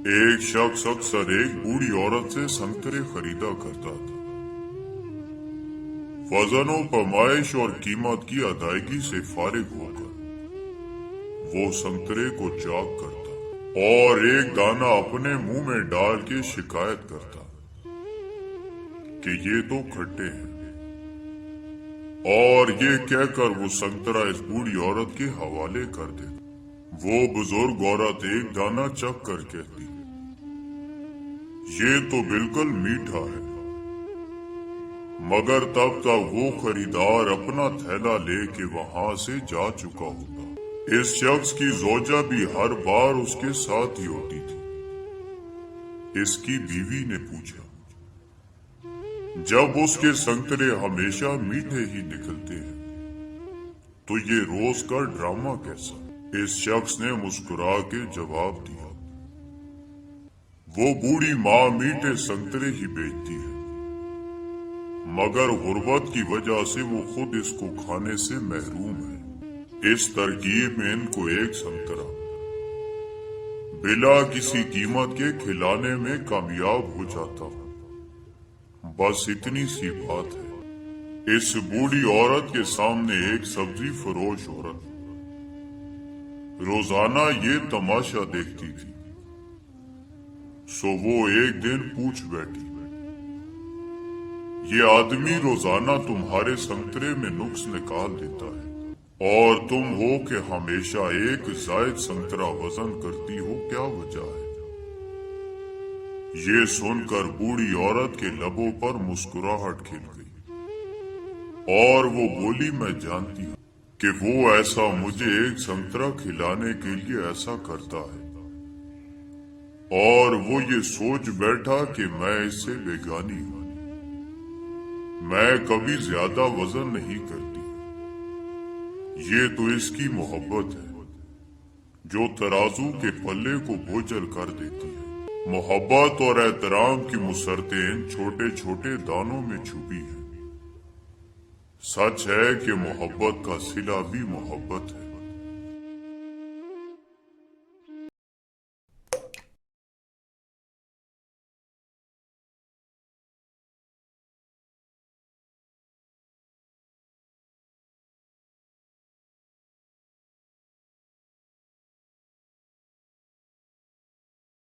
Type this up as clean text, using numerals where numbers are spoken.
ایک شخص اکثر ایک بوڑھی عورت سے سنترے خریدا کرتا تھا۔ وزن و پیمائش اور قیمت کی ادائیگی سے فارغ ہو کر وہ سنترے کو چاک کرتا اور ایک دانہ اپنے منہ میں ڈال کے شکایت کرتا کہ یہ تو کھٹے ہیں، اور یہ کہہ کر وہ سنترا اس بوڑھی عورت کے حوالے کر دیتا۔ وہ بزرگ عورت ایک دانہ چکھ کر کہتی، یہ تو بالکل میٹھا ہے، مگر تب تک وہ خریدار اپنا تھیلا لے کے وہاں سے جا چکا ہوتا۔ اس شخص کی زوجہ بھی ہر بار اس کے ساتھ ہی ہوتی تھی۔ اس کی بیوی نے پوچھا، جب اس کے سنترے ہمیشہ میٹھے ہی نکلتے ہیں تو یہ روز کا ڈرامہ کیسا؟ اس شخص نے مسکرا کے جواب دیا، وہ بوڑھی ماں میٹھے سنترے ہی بیچتی ہے، مگر غربت کی وجہ سے وہ خود اس کو کھانے سے محروم ہے۔ اس ترکیب میں ان کو ایک سنترا بلا کسی قیمت کے کھلانے میں کامیاب ہو جاتا، بس اتنی سی بات ہے۔ اس بوڑھی عورت کے سامنے ایک سبزی فروش عورت روزانہ یہ تماشا دیکھتی تھی، سو وہ ایک دن پوچھ بیٹھی، یہ آدمی روزانہ تمہارے سنترے میں نقص نکال دیتا ہے اور تم ہو کہ ہمیشہ ایک زائد سنترا وزن کرتی ہو، کیا وجہ ہے؟ یہ سن کر بوڑھی عورت کے لبوں پر مسکراہٹ کھل گئی اور وہ بولی، میں جانتی ہوں کہ وہ ایسا مجھے ایک سنترا کھلانے کے لیے ایسا کرتا ہے، اور وہ یہ سوچ بیٹھا کہ میں اس سے بیگانی ہوں، میں کبھی زیادہ وزن نہیں کرتی، یہ تو اس کی محبت ہے جو ترازو کے پلے کو بوجھل کر دیتی ہے۔ محبت اور احترام کی مسرتیں ان چھوٹے چھوٹے دانوں میں چھپی ہیں۔ سچ ہے کہ محبت کا صلہ بھی محبت ہے۔